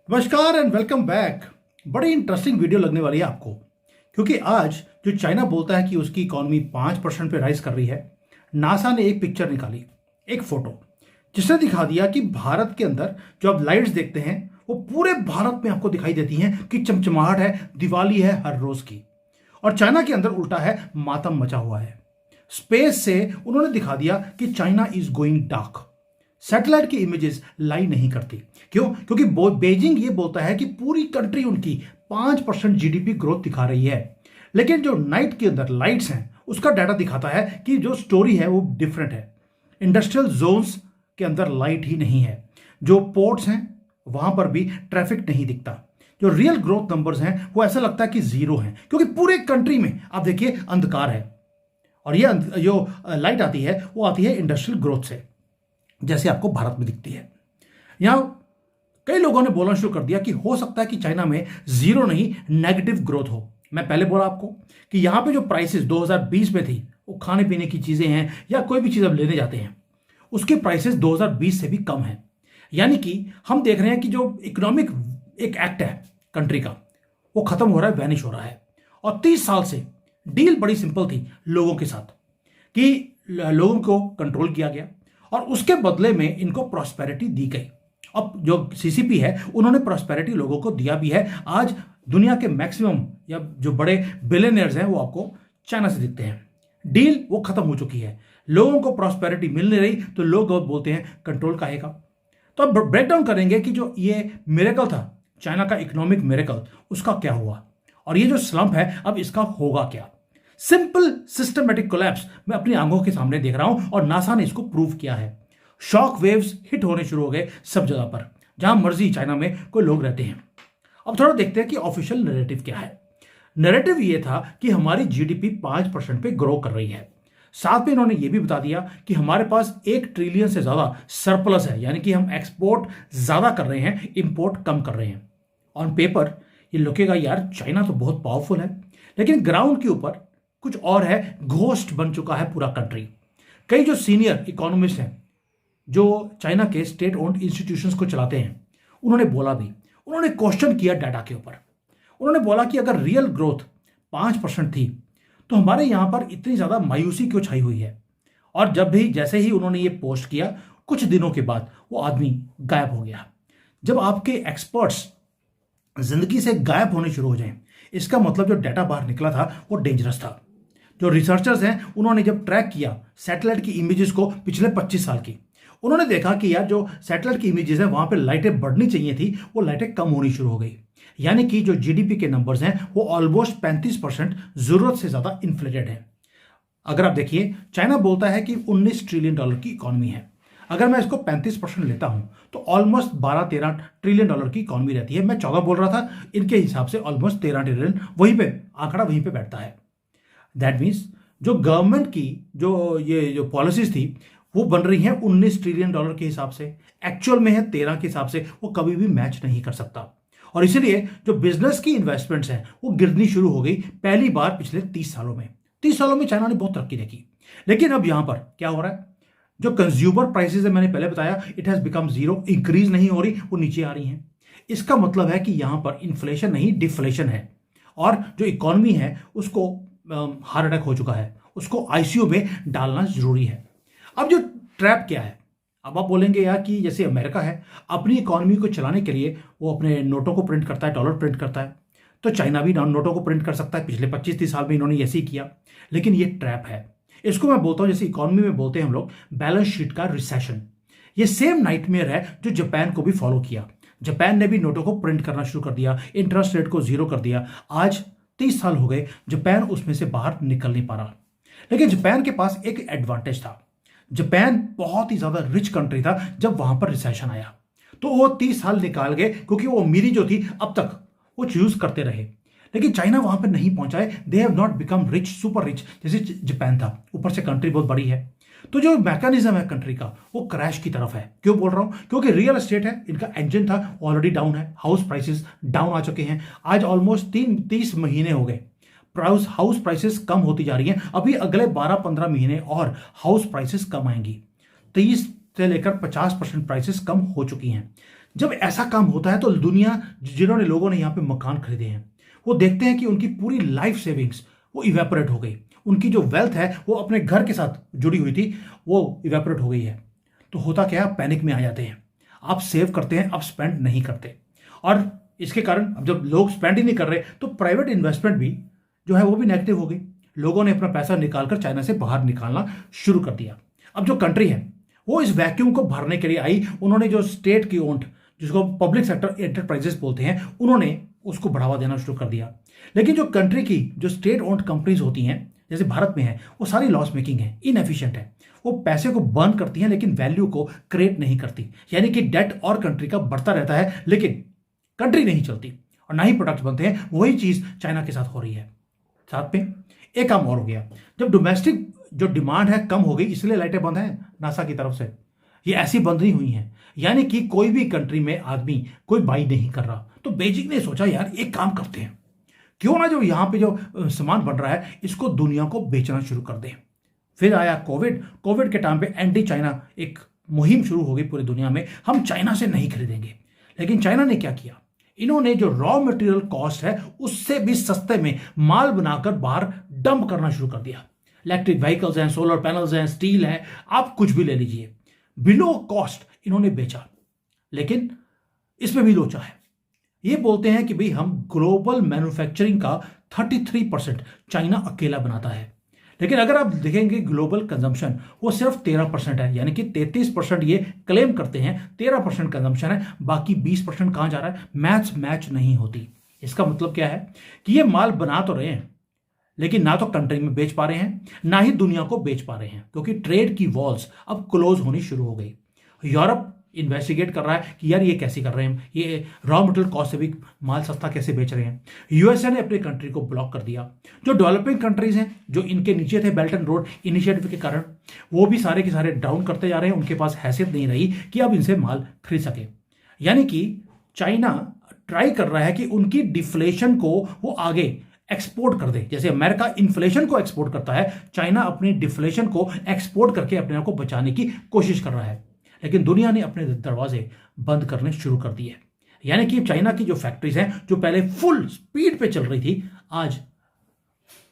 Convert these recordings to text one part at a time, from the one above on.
नमस्कार and welcome back. बड़ी interesting video लगने वाली है आपको, क्योंकि आज जो चाइना बोलता है कि उसकी इकॉनमी 5% पे राइज कर रही है, नासा ने एक पिक्चर निकाली, एक फोटो, जिसने दिखा दिया कि भारत के अंदर जो आप लाइट्स देखते हैं वो पूरे भारत में आपको दिखाई देती हैं कि चमचमाहट है, दिवाली है हर रोज की। और चाइना के अंदर उल्टा है, मातम मचा हुआ है। स्पेस से उन्होंने दिखा दिया कि China is going dark. Satellite की इमेजेस लाई नहीं करती। क्यों? क्योंकि बेजिंग ये बोलता है कि पूरी कंट्री उनकी 5% जीडीपी ग्रोथ दिखा रही है, लेकिन जो नाइट के अंदर लाइट्स हैं उसका डाटा दिखाता है कि जो स्टोरी है वो डिफरेंट है। इंडस्ट्रियल जोन्स के अंदर लाइट ही नहीं है, जो पोर्ट्स हैं वहां पर भी ट्रैफिक नहीं दिखता। जो रियल ग्रोथ नंबर्स हैं वो ऐसा लगता है कि जीरो हैं, क्योंकि पूरे कंट्री में आप देखिए अंधकार है। और ये जो लाइट आती है वो आती है इंडस्ट्रियल ग्रोथ से, जैसे आपको भारत में दिखती है। यहां कई लोगों ने बोलना शुरू कर दिया कि हो सकता है कि चाइना में जीरो नहीं नेगेटिव ग्रोथ हो। मैं पहले बोला आपको कि यहां पे जो प्राइसेस 2020 में थी, वो खाने पीने की चीजें हैं या कोई भी चीज आप लेने जाते हैं, उसके प्राइसेस 2020 से भी कम है। यानी कि हम देख रहे हैं कि जो इकोनॉमिक एक एक्ट है कंट्री का, वो खत्म हो रहा है, वैनिश हो रहा है। और 30 साल से डील बड़ी सिंपल थी लोगों के साथ, कि लोगों को कंट्रोल किया गया और उसके बदले में इनको प्रॉस्पेरिटी दी गई। अब जो सीसीपी है उन्होंने प्रॉस्पेरिटी लोगों को दिया भी है। आज दुनिया के मैक्सिमम या जो बड़े बिलियनियर्स हैं वो आपको चाइना से दिखते हैं। डील वो खत्म हो चुकी है, लोगों को प्रॉस्पेरिटी मिल नहीं रही, तो लोग बोलते हैं कंट्रोल काहेगा। तो अब ब्रेक डाउन करेंगे कि जो ये मिरेकल था चाइना का, इकोनॉमिक मिरेकल, उसका क्या हुआ, और ये जो स्लंप है अब इसका होगा क्या। सिंपल सिस्टमेटिक कोलैप्स मैं अपनी आंखों के सामने देख रहा हूं और नासा ने इसको प्रूव किया है। शॉक वेव्स हिट होने शुरू हो गए सब जगह पर, जहां मर्जी चाइना में कोई लोग रहते हैं। अब थोड़ा देखते हैं कि ऑफिशियल नैरेटिव क्या है। नैरेटिव ये था कि हमारी जीडीपी 5% पे ग्रो कर रही है। साथ में इन्होंने ये भी बता दिया कि हमारे पास 1 ट्रिलियन से ज्यादा सरप्लस है, यानी कि हम एक्सपोर्ट ज्यादा कर रहे हैं, इंपोर्ट कम कर रहे हैं। ऑन पेपर ये लगेगा यार चाइना तो बहुत पावरफुल है, लेकिन ग्राउंड के ऊपर कुछ और है। घोस्ट बन चुका है पूरा कंट्री। कई जो सीनियर इकोनॉमिस्ट हैं जो चाइना के स्टेट ओन्ड इंस्टीट्यूशंस को चलाते हैं, उन्होंने बोला भी, उन्होंने क्वेश्चन किया डाटा के ऊपर। उन्होंने बोला कि अगर रियल ग्रोथ 5% थी तो हमारे यहां पर इतनी ज्यादा मायूसी क्यों छाई हुई है। और जैसे ही उन्होंने ये पोस्ट किया, कुछ दिनों के बाद वो आदमी गायब हो गया। जब आपके एक्सपर्ट्स जिंदगी से गायब होने शुरू हो जाएं, इसका मतलब जो डाटा बाहर निकला था वो डेंजरस था। जो रिसर्चर्स हैं उन्होंने जब ट्रैक किया सैटेलाइट की इमेजेस को पिछले 25 साल की, उन्होंने देखा कि यार जो सैटेलाइट की इमेजेस है वहां पे लाइटें बढ़नी चाहिए थी, वो लाइटें कम होनी शुरू हो गई। यानी कि जो जीडीपी के नंबर्स हैं वो ऑलमोस्ट 35% जरूरत से ज्यादा इन्फ्लेटेड है। अगर आप देखिए, चाइना बोलता है कि $19 ट्रिलियन की इकॉनमी है। अगर मैं इसको 35% लेता हूं तो ऑलमोस्ट 12-13 ट्रिलियन डॉलर की इकॉनमी रहती है। मैं 14 बोल रहा था, इनके हिसाब से ऑलमोस्ट 13 ट्रिलियन, वहीं पे आंकड़ा वहीं पे बैठता है। दैट मीन्स जो गवर्नमेंट की जो पॉलिसीज थी वो बन रही हैं $19 ट्रिलियन के हिसाब से, एक्चुअल में है 13 के हिसाब से, वो कभी भी मैच नहीं कर सकता। और इसीलिए जो बिजनेस की इन्वेस्टमेंट्स हैं वो गिरनी शुरू हो गई पहली बार पिछले 30 सालों में। 30 सालों में चाइना ने बहुत तरक्की देखी, लेकिन अब यहां पर क्या हो रहा है, जो कंज्यूमर प्राइसेस है मैंने पहले बताया, it has become zero, increase नहीं हो रही, वो नीचे आ रही हैं। इसका मतलब है कि यहां पर इन्फ्लेशन नहीं डिफ्लेशन है, और जो इकोनॉमी है उसको हार्ट अटैक हो चुका है, उसको आईसीयू में डालना जरूरी है। अब जो ट्रैप क्या है, अब आप बोलेंगे यार कि जैसे अमेरिका है, अपनी इकोनॉमी को चलाने के लिए वो अपने नोटों को प्रिंट करता है, डॉलर प्रिंट करता है, तो चाइना भी नोटों को प्रिंट कर सकता है। पिछले 25-30 साल में इन्होंने ऐसे ही किया, लेकिन ये ट्रैप है। इसको मैं बोलता हूं, जैसे इकोनॉमी में बोलते हैं हम लोग, बैलेंस शीट का रिसेशन। ये सेम नाइटमेयर है जो जापान को भी फॉलो किया। जापान ने भी नोटों को प्रिंट करना शुरू कर दिया, इंटरेस्ट रेट को जीरो कर दिया। आज 30 साल हो गए, जापान उसमें से बाहर निकल नहीं पा रहा। लेकिन जापान के पास एक एडवांटेज था, जापान बहुत ही ज्यादा रिच कंट्री था। जब वहां पर रिसेशन आया तो वो 30 साल निकाल गए, क्योंकि वो अमीरी जो थी अब तक वो यूज करते रहे। लेकिन चाइना वहां पर नहीं पहुंचाए, they have not become rich, super rich जैसे जापान था। ऊपर से कंट्री बहुत बड़ी है, तो जो मैकेनिज्म है कंट्री का वो क्रैश की तरफ है। क्यों बोल रहा हूं? क्योंकि रियल एस्टेट है, इनका इंजन था, ऑलरेडी डाउन है। हाउस प्राइसेस डाउन आ चुके हैं। आज ऑलमोस्ट 30 महीने हो गए हाउस प्राइसेस कम होती जा रही हैं। अभी अगले 12-15 महीने और हाउस प्राइसेस कम आएंगी। 30 से लेकर 50% प्राइसेस कम हो चुकी हैं। जब ऐसा काम होता है तो दुनिया, जिन्होंने लोगों ने यहाँ पे मकान खरीदे हैं, वो देखते हैं कि उनकी पूरी लाइफ सेविंग्स वो इवेपोरेट हो गई। उनकी जो वेल्थ है वो अपने घर के साथ जुड़ी हुई थी, वो इवेपोरेट हो गई है। तो होता क्या है, आप पैनिक में आ जाते हैं, आप सेव करते हैं, आप स्पेंड नहीं करते। और इसके कारण अब जब लोग स्पेंड ही नहीं कर रहे तो प्राइवेट इन्वेस्टमेंट भी जो है वो भी नेगेटिव हो गई। लोगों ने अपना पैसा निकालकर चाइना से बाहर निकालना शुरू कर दिया। अब जो कंट्री है वो इस वैक्यूम को भरने के लिए आई। उन्होंने जो स्टेट की ओन्ड, जिसको पब्लिक सेक्टर एंटरप्राइजेस बोलते हैं, उन्होंने उसको बढ़ावा देना शुरू कर दिया। लेकिन जो कंट्री की जो स्टेट ओन्ड कंपनीज होती हैं, जैसे भारत में है, वो सारी लॉस मेकिंग है, इनएफिशिएंट है। वो पैसे को बर्न करती हैं लेकिन वैल्यू को क्रिएट नहीं करती। यानी कि डेट और कंट्री का बढ़ता रहता है लेकिन कंट्री नहीं चलती और ना ही प्रोडक्ट बनते हैं। वही चीज चाइना के साथ हो रही है। साथ में एक काम और हो गया, जब डोमेस्टिक जो डिमांड है कम हो गई, इसलिए लाइटें बंद हैं नासा की तरफ से। ये ऐसी बंद नहीं हुई हैं, यानी कि कोई भी कंट्री में आदमी कोई बाई नहीं कर रहा। तो बीजिंग ने सोचा यार एक काम करते हैं, क्यों ना जो यहां पे जो सामान बन रहा है इसको दुनिया को बेचना शुरू कर दें। फिर आया कोविड के टाइम पे एंटी चाइना एक मुहिम शुरू हो गई पूरी दुनिया में, हम चाइना से नहीं खरीदेंगे। लेकिन चाइना ने क्या किया, इन्होंने जो रॉ मटेरियल कॉस्ट है उससे भी सस्ते में माल बनाकर बाहर डंप करना शुरू कर दिया। इलेक्ट्रिक व्हीकल्स हैं, सोलर पैनल्स हैं, स्टील है, आप कुछ भी ले लीजिए, बिलो कॉस्ट इन्होंने बेचा। लेकिन इसमें भी लोचा है। ये बोलते हैं कि भाई हम ग्लोबल मैन्युफैक्चरिंग का 33% चाइना अकेला बनाता है। लेकिन अगर आप देखेंगे ग्लोबल कंजम्पशन वो सिर्फ 13% है, यानी कि 33% ये क्लेम करते हैं, 13% कंजम्पशन है, बाकी 20% कहां जा रहा है, मैथ्स मैच नहीं होती। इसका मतलब क्या है कि ये माल बना तो रहे हैं लेकिन ना तो कंट्री में बेच पा रहे हैं ना ही दुनिया को बेच पा रहे हैं, क्योंकि ट्रेड की वॉल्स अब क्लोज होनी शुरू हो गई। यूरोप इन्वेस्टिगेट कर रहा है कि यार ये कैसे कर रहे हैं, ये रॉ मटेरियल कॉस्ट से भी माल सस्ता कैसे बेच रहे हैं। यूएसए ने अपनी कंट्री को ब्लॉक कर दिया। जो डेवलपिंग कंट्रीज हैं जो इनके नीचे थे बेल्ट एंड रोड इनिशिएटिव के कारण, वो भी सारे के सारे डाउन करते जा रहे हैं। उनके पास हैसियत नहीं रही कि अब इनसे माल खरीद सके। यानी कि चाइना ट्राई कर रहा है कि उनकी डिफ्लेशन को वो आगे एक्सपोर्ट कर दे। जैसे अमेरिका इन्फ्लेशन को एक्सपोर्ट करता है, चाइना अपनी डिफ्लेशन को एक्सपोर्ट करके अपने आप को बचाने की कोशिश कर रहा है। लेकिन दुनिया ने अपने दरवाजे बंद करने शुरू कर दिए। यानी कि चाइना की जो फैक्ट्रीज हैं जो पहले फुल स्पीड पे चल रही थी, आज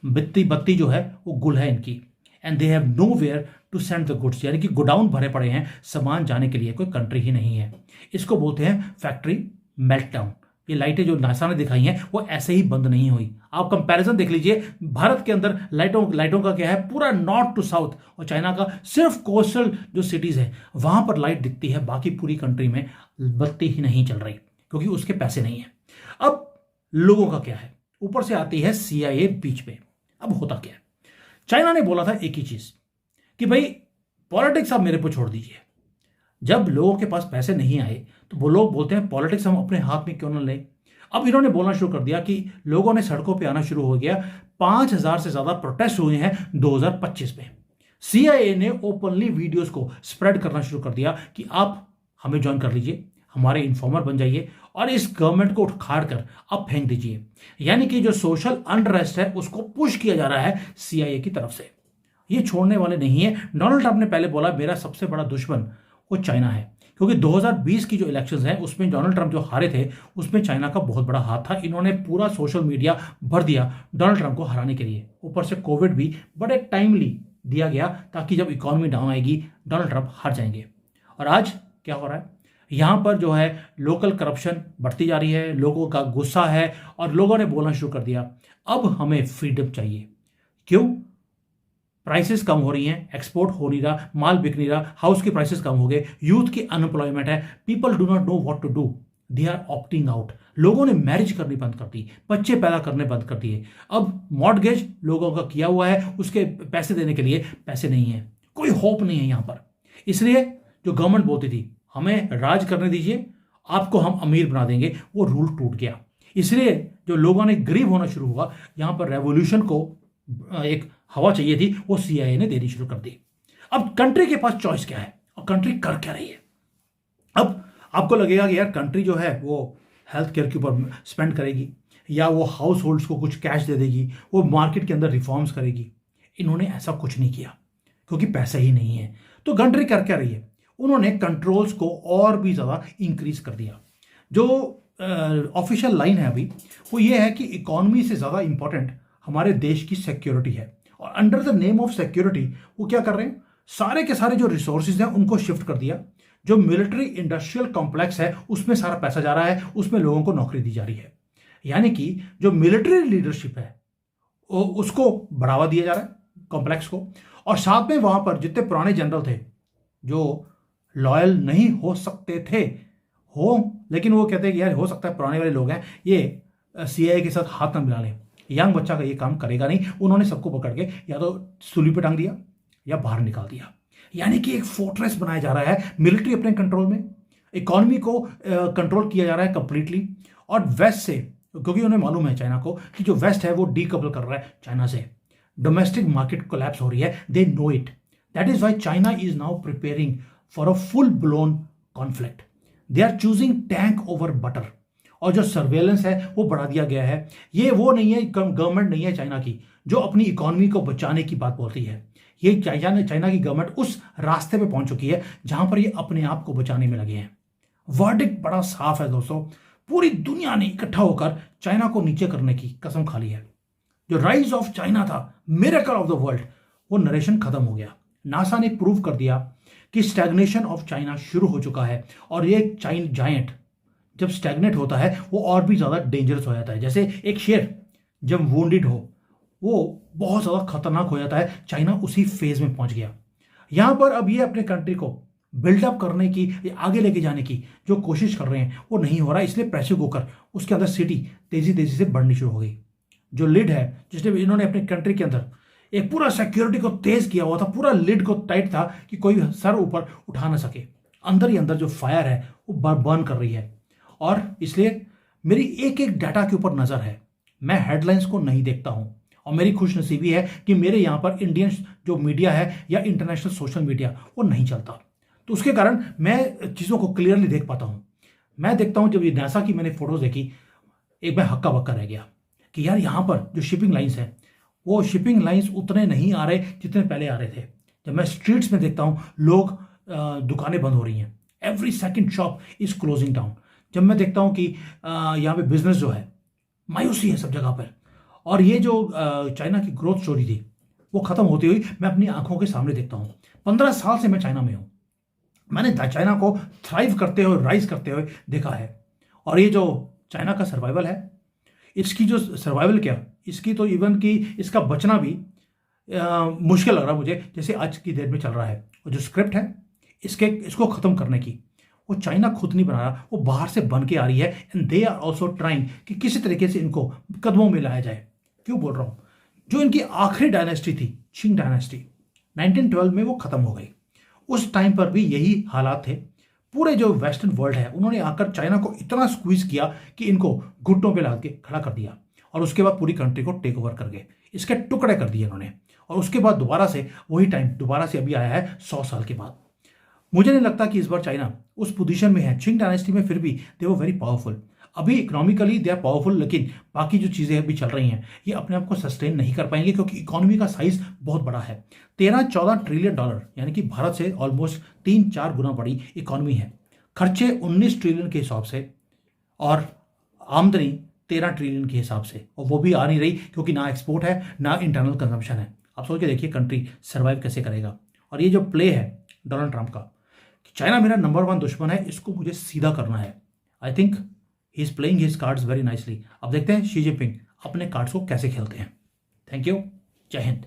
बत्ती जो है वो गुल है इनकी। And they have nowhere to send the goods, यानी कि गोडाउन भरे पड़े हैं, सामान जाने के लिए कोई कंट्री ही नहीं है। इसको बोलते हैं फैक्ट्री मेल्टडाउन। ये लाइटें जो नासा ने दिखाई हैं वो ऐसे ही बंद नहीं हुई। आप कंपैरिजन देख लीजिए, भारत के अंदर लाइटों का क्या है, पूरा नॉर्थ टू साउथ, और चाइना का सिर्फ कोस्टल जो सिटीज है वहां पर लाइट दिखती है, बाकी पूरी कंट्री में बत्ती ही नहीं चल रही क्योंकि उसके पैसे नहीं है। अब लोगों का क्या है, ऊपर से आती है CIA बीच पे। अब होता क्या है, चाइना ने बोला था एक ही चीज कि भाई पॉलिटिक्स आप मेरे को छोड़ दीजिए। जब लोगों के पास पैसे नहीं आए तो वो लोग बोलते हैं पॉलिटिक्स हम अपने हाथ में क्यों ना लें। अब इन्होंने बोलना शुरू कर दिया कि लोगों ने सड़कों पे आना शुरू हो गया। 5,000 से ज्यादा प्रोटेस्ट हुए हैं 2025 में। CIA ने ओपनली वीडियोस को स्प्रेड करना शुरू कर दिया कि आप हमें ज्वाइन कर लीजिए, हमारे इन्फॉर्मर बन जाइए और इस गवर्नमेंट को उखाड़ कर अब फेंक दीजिए। यानी कि जो सोशल अनरेस्ट है उसको पुश किया जा रहा है CIA की तरफ से। ये छोड़ने वाले नहीं है। डोनाल्ड ट्रंप ने पहले बोला मेरा सबसे बड़ा दुश्मन वो चाइना है, क्योंकि 2020 की जो इलेक्शंस हैं उसमें डोनाल्ड ट्रंप जो हारे थे उसमें चाइना का बहुत बड़ा हाथ था। इन्होंने पूरा सोशल मीडिया भर दिया डोनाल्ड ट्रंप को हराने के लिए। ऊपर से कोविड भी बड़े टाइमली दिया गया ताकि जब इकोनॉमी डाउन आएगी डोनाल्ड ट्रंप हार जाएंगे। और आज क्या हो रहा है, यहां पर जो है लोकल करप्शन बढ़ती जा रही है, लोगों का गुस्सा है और लोगों ने बोलना शुरू कर दिया अब हमें फ्रीडम चाहिए। क्यों? प्राइसेस कम हो रही हैं, एक्सपोर्ट हो नहीं रहा, माल बिक नहीं रहा, हाउस की प्राइसेस कम हो गए, यूथ की अनएम्प्लॉयमेंट है, people do not know what to do, they are opting out. लोगों ने मैरिज करनी बंद कर दी, बच्चे पैदा करने बंद कर दिए। अब मॉर्टगेज लोगों का किया हुआ है, उसके पैसे देने के लिए पैसे नहीं है, कोई होप नहीं है यहां पर। इसलिए जो गवर्नमेंट बोलती थी हमें राज करने दीजिए, आपको हम अमीर बना देंगे, वो रूल टूट गया। इसलिए जो लोगों ने गरीब होना शुरू हुआ, यहां पर रेवोल्यूशन को एक हवा चाहिए थी, वो CIA ने देनी शुरू कर दी। अब कंट्री के पास चॉइस क्या है और कंट्री कर क्या रही है। अब आपको लगेगा कि यार कंट्री जो है वो हेल्थ केयर के ऊपर स्पेंड करेगी या वो हाउस होल्ड्स को कुछ कैश दे देगी, वो मार्केट के अंदर रिफॉर्म्स करेगी। इन्होंने ऐसा कुछ नहीं किया क्योंकि पैसा ही नहीं है। तो कंट्री कर क्या रही है, उन्होंने कंट्रोल्स को और भी ज़्यादा इंक्रीज कर दिया। जो ऑफिशियल लाइन है अभी वो ये है कि इकोनॉमी से ज़्यादा इंपॉर्टेंट हमारे देश की सिक्योरिटी है, और under the name of security वो क्या कर रहे हैं, सारे के सारे जो रिसोर्सेज हैं उनको शिफ्ट कर दिया। जो मिलिट्री इंडस्ट्रियल कॉम्प्लेक्स है उसमें सारा पैसा जा रहा है, उसमें लोगों को नौकरी दी जा रही है। यानी कि जो मिलिट्री लीडरशिप है उसको बढ़ावा दिया जा रहा है कॉम्प्लेक्स को, और साथ में वहां पर जितने पुराने जनरल थे जो लॉयल नहीं हो सकते थे हो, लेकिन वो कहते हैं कि यार हो सकता है पुराने वाले लोग हैं, ये सीआईए के साथ हाथ ना मिला लें, यंग बच्चा का ये काम करेगा नहीं, उन्होंने सबको पकड़ के या तो सूली पे टांग दिया या बाहर निकाल दिया। यानी कि एक फोर्ट्रेस बनाया जा रहा है, मिलिट्री अपने कंट्रोल में, इकोनॉमी को कंट्रोल किया जा रहा है कंप्लीटली, और वेस्ट से, क्योंकि उन्हें मालूम है चाइना को कि जो वेस्ट है वो डीकपल कर रहा है चाइना से, डोमेस्टिक मार्केट कोलैप्स हो रही है, they know it. That is why China is now preparing for a full blown conflict. They are choosing tank over butter, और जो सर्वेलेंस है वो बढ़ा दिया गया है। ये वो नहीं है, गवर्नमेंट नहीं है चाइना की जो अपनी इकोनॉमी को बचाने की बात बोलती है। ये चाइना की गवर्नमेंट उस रास्ते पे पहुंच चुकी है जहां पर ये अपने आप को बचाने में लगे हैं। वर्डिक्ट बड़ा साफ है दोस्तों, पूरी दुनिया ने इकट्ठा होकर चाइना को नीचे करने की कसम खा ली है। जो राइज ऑफ चाइना था, मिरेकल ऑफ द वर्ल्ड, वो नरेशन खत्म हो गया। नासा ने प्रूव कर दिया कि स्टैग्नेशन ऑफ चाइना शुरू हो चुका है, और ये चाइन जायंट जब स्टैग्नेट होता है वो और भी ज्यादा डेंजरस हो जाता है। जैसे एक शेर जब वुंडेड हो वो बहुत ज्यादा खतरनाक हो जाता है, चाइना उसी फेज में पहुंच गया। यहां पर अब ये अपने कंट्री को बिल्डअप करने की, आगे लेके जाने की जो कोशिश कर रहे हैं वो नहीं हो रहा, इसलिए प्रेशर कुकर उसके अंदर सिटी तेजी तेजी से बढ़नी शुरू हो गई। जो लिड है जिसने इन्होंने अपने कंट्री के अंदर एक पूरा सिक्योरिटी को तेज किया हुआ था, पूरा लिड को टाइट था कि कोई सर ऊपर उठा ना सके, अंदर ही अंदर जो फायर है वो बर्न कर रही है। और इसलिए मेरी एक एक डाटा के ऊपर नजर है, मैं हेडलाइंस को नहीं देखता हूं, और मेरी खुशनसीबी है कि मेरे यहां पर इंडियन जो मीडिया है या इंटरनेशनल सोशल मीडिया वो नहीं चलता, तो उसके कारण मैं चीज़ों को क्लियरली देख पाता हूं। मैं देखता हूं जब ये नासा की मैंने फोटोज देखी, एक मैं हक्का बक्का रह गया कि यार यहां पर जो शिपिंग लाइन्स है वो शिपिंग लाइन्स उतने नहीं आ रहे जितने पहले आ रहे थे। जब मैं स्ट्रीट्स में देखता हूं लोग, दुकानें बंद हो रही हैं, every second shop is closing down. जब मैं देखता हूं कि यहाँ पे बिजनेस जो है, मायूसी है सब जगह पर, और ये जो चाइना की ग्रोथ स्टोरी थी वो खत्म होती हुई मैं अपनी आंखों के सामने देखता हूं। 15 साल से मैं चाइना में हूं, मैंने चाइना को थ्राइव करते हुए, राइज करते हुए देखा है। और ये जो चाइना का सर्वाइवल है, इसकी जो सर्वाइवल क्या, इसकी तो इवन कि इसका बचना भी मुश्किल लग रहा मुझे, जैसे आज की डेट में चल रहा है। और जो स्क्रिप्ट है इसको खत्म करने की, वो चाइना खुद नहीं बना रहा, वो बाहर से बन के आ रही है, and they are also trying कि किसी तरीके से इनको कदमों में लाया जाए। क्यों बोल रहा हूं, जो इनकी आखिरी डायनेस्टी थी, चिंग डायनेस्टी, 1912 में वो खत्म हो गई। उस टाइम पर भी यही हालात थे। पूरे जो वेस्टर्न वर्ल्ड है उन्होंने आकर चाइना को इतना स्क्वीज किया कि इनको घुटनों पे ला के खड़ा कर दिया, और उसके बाद पूरी कंट्री को टेक ओवर कर गए, इसके टुकड़े कर दिए इन्होंने। और उसके बाद दोबारा से वही टाइम दोबारा से अभी आया है 100 साल के बाद। मुझे नहीं लगता कि इस बार चाइना उस पोजीशन में है। चिंग डायनेस्टी में फिर भी दे वर वेरी पावरफुल, अभी इकोनॉमिकली दे आर पावरफुल, लेकिन बाकी जो चीज़ें अभी चल रही हैं ये अपने आप को सस्टेन नहीं कर पाएंगे, क्योंकि इकोनॉमी का साइज बहुत बड़ा है। 13-14 ट्रिलियन डॉलर, यानी कि भारत से ऑलमोस्ट 3-4 गुना बड़ी इकोनॉमी है। खर्चे 19 ट्रिलियन के हिसाब से, और आमदनी 13 ट्रिलियन के हिसाब से, और वो भी आ नहीं रही क्योंकि ना एक्सपोर्ट है ना इंटरनल कंजम्पशन है। आप सोच के देखिए कंट्री सर्वाइव कैसे करेगा। और ये जो प्ले है डोनाल्ड ट्रंप का, चाइना मेरा नंबर 1 दुश्मन है, इसको मुझे सीधा करना है, I think he is playing his cards very nicely. अब देखते हैं शी जिनपिंग अपने कार्ड्स को कैसे खेलते हैं। थैंक यू, जय हिंद।